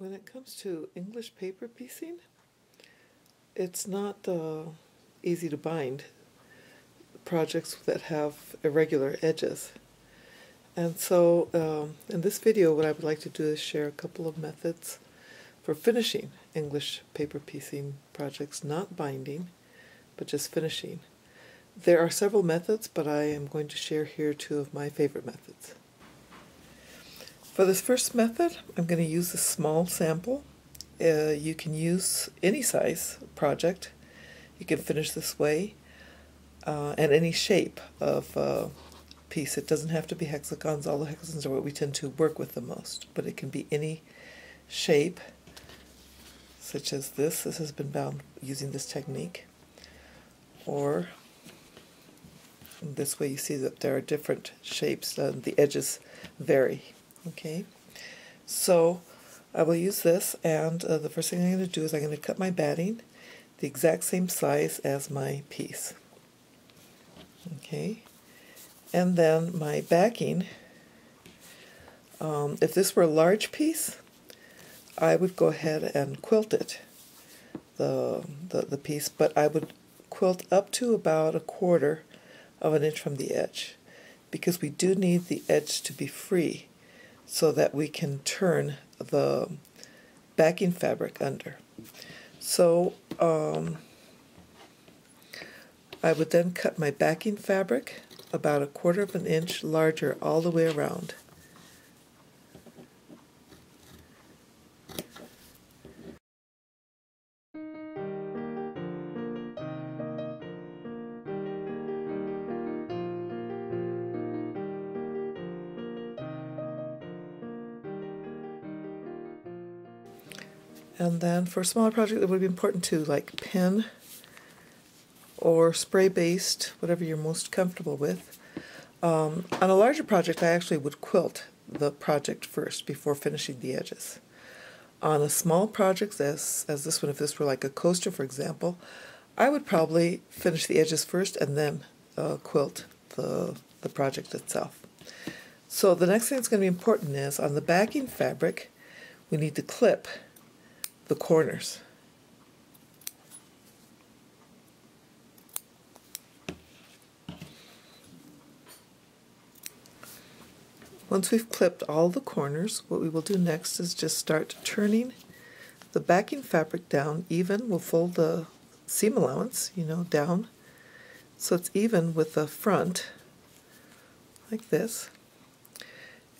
When it comes to English paper piecing, it's not easy to bind projects that have irregular edges. And so in this video what I would like to do is share a couple of methods for finishing English paper piecing projects, not binding, but just finishing. There are several methods, but I am going to share here two of my favorite methods. For this first method, I'm going to use a small sample. You can use any size project. You can finish this way, and any shape of piece. It doesn't have to be hexagons. All the hexagons are what we tend to work with the most, but it can be any shape, such as this. This has been bound using this technique. Or this way you see that there are different shapes. The edges vary. Okay, so I will use this, and the first thing I'm going to do is I'm going to cut my batting the exact same size as my piece. Okay, and then my backing, if this were a large piece, I would go ahead and quilt it, the piece, but I would quilt up to about 1/4 of an inch from the edge, because we do need the edge to be free so that we can turn the backing fabric under. So I would then cut my backing fabric about 1/4 of an inch larger all the way around. And then for a smaller project, it would be important to like pen or spray-based, whatever you're most comfortable with. On a larger project, I actually would quilt the project first before finishing the edges. On a small project, as this one, if this were like a coaster, for example, I would probably finish the edges first and then quilt the project itself. So the next thing that's going to be important is on the backing fabric, we need to clip the corners. Once we've clipped all the corners, what we will do next is just start turning the backing fabric down even. We'll fold the seam allowance, down so it's even with the front, like this.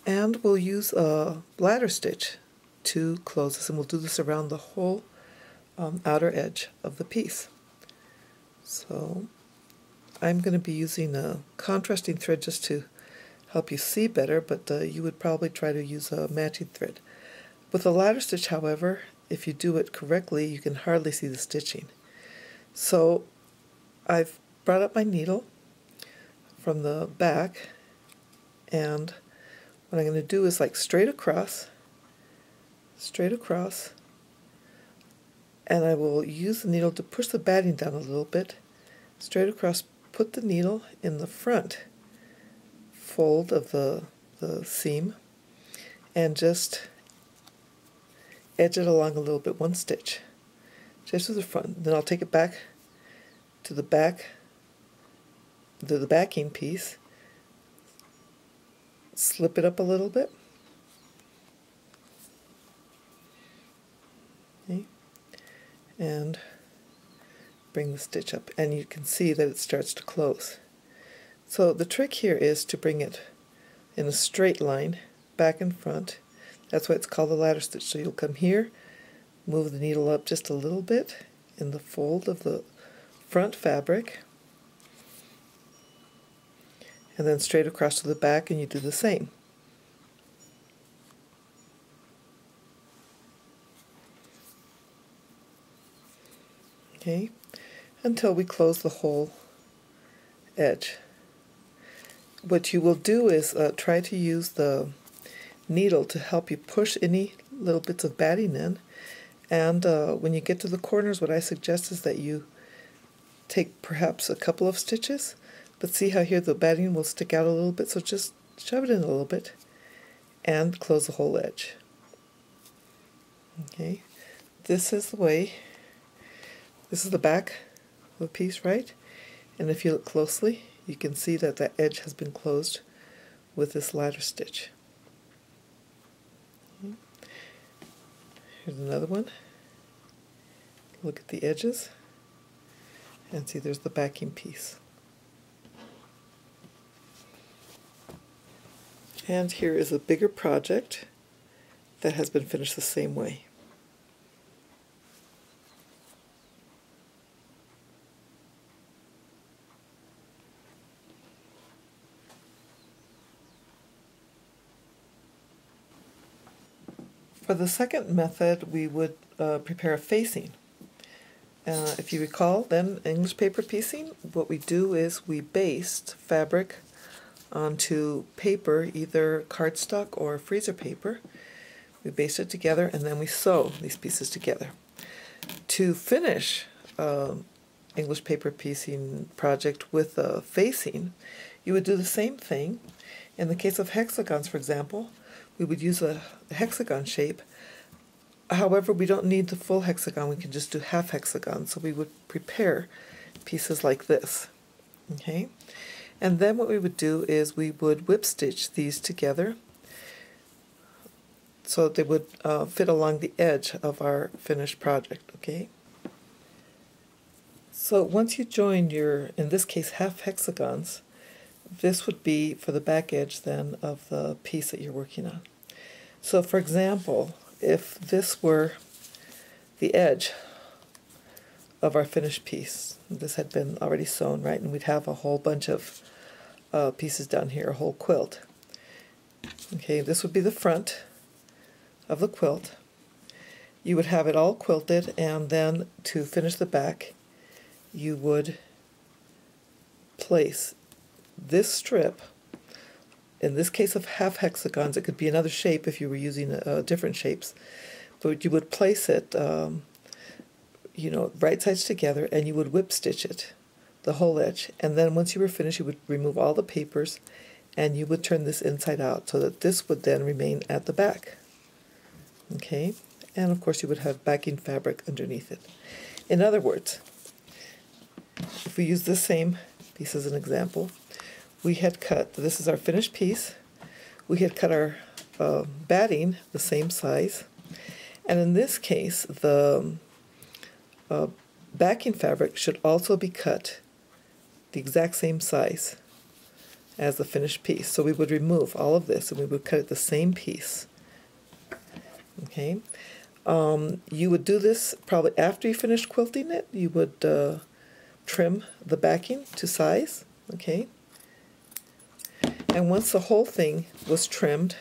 And we'll use a ladder stitch to close this, and we'll do this around the whole outer edge of the piece. So I'm going to be using a contrasting thread just to help you see better, but you would probably try to use a matching thread. With a ladder stitch, however, if you do it correctly, you can hardly see the stitching. So I've brought up my needle from the back, and what I'm going to do is like straight across, and I will use the needle to push the batting down a little bit, straight across, put the needle in the front fold of the seam, and just edge it along a little bit, one stitch, just to the front. Then I'll take it back to the backing piece, slip it up a little bit, okay, and bring the stitch up, and you can see that it starts to close. So the trick here is to bring it in a straight line back and front. That's why it's called the ladder stitch. So you'll come here, move the needle up just a little bit in the fold of the front fabric, and then straight across to the back, and you do the same. Okay, until we close the whole edge. What you will do is try to use the needle to help you push any little bits of batting in, and when you get to the corners, what I suggest is that you take perhaps a couple of stitches, but see how here the batting will stick out a little bit, so just shove it in a little bit and close the whole edge. Okay, this is the way, this is the back of the piece, right? And if you look closely, you can see that that edge has been closed with this ladder stitch. Here's another one. Look at the edges and see there's the backing piece. And here is a bigger project that has been finished the same way. For the second method, we would prepare a facing. If you recall, then English paper piecing, what we do is we baste fabric onto paper, either cardstock or freezer paper. We baste it together and then we sew these pieces together. To finish English paper piecing project with a facing, you would do the same thing. In the case of hexagons, for example, we would use a hexagon shape. However, we don't need the full hexagon, we can just do half hexagon. So we would prepare pieces like this. Okay? And then what we would do is we would whip stitch these together so they would fit along the edge of our finished project. Okay? So once you join your, in this case, half hexagons, this would be for the back edge then of the piece that you're working on. So for example, if this were the edge of our finished piece, this had been already sewn, right, and we'd have a whole bunch of pieces down here, a whole quilt. Okay, this would be the front of the quilt. You would have it all quilted, and then to finish the back, you would place this strip. In this case of half hexagons, it could be another shape if you were using different shapes, but you would place it, you know, right sides together, and you would whip stitch it, the whole edge. And then once you were finished, you would remove all the papers, and you would turn this inside out so that this would then remain at the back. Okay, and of course you would have backing fabric underneath it. In other words, if we use the same piece as an example, we had cut, this is our finished piece, we had cut our batting the same size, and in this case the backing fabric should also be cut the exact same size as the finished piece. So we would remove all of this and we would cut it the same piece. Okay, you would do this probably after you finish quilting it. You would trim the backing to size. Okay, and once the whole thing was trimmed,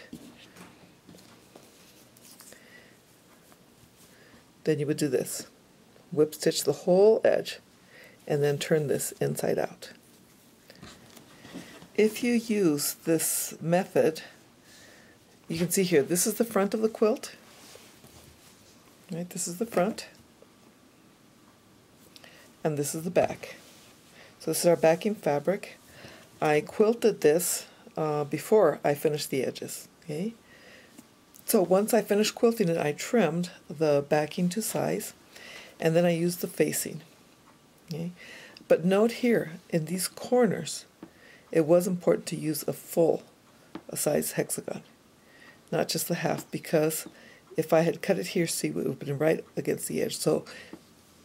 then you would do this. Whip stitch the whole edge and then turn this inside out. If you use this method, you can see here, this is the front of the quilt. Right, this is the front. And this is the back. So this is our backing fabric. I quilted this before I finished the edges. Okay. So once I finished quilting it, I trimmed the backing to size, and then I used the facing. Okay. But note here, in these corners, it was important to use a full size hexagon, not just the half, because if I had cut it here, see, it would have been right against the edge. So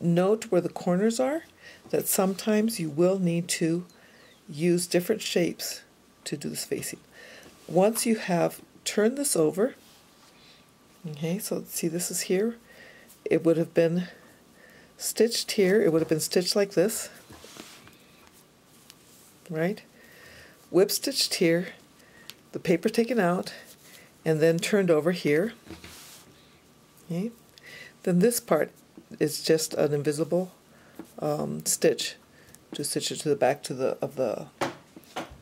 note where the corners are, that sometimes you will need to use different shapes to do this facing. Once you have turned this over, okay, so see, this is here, it would have been stitched here, it would have been stitched like this, right? Whip stitched here, the paper taken out, and then turned over here. Okay. Then this part is just an invisible stitch to stitch it to the back of the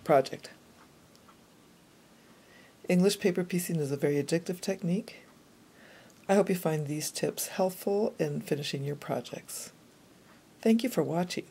project. English paper piecing is a very addictive technique. I hope you find these tips helpful in finishing your projects. Thank you for watching.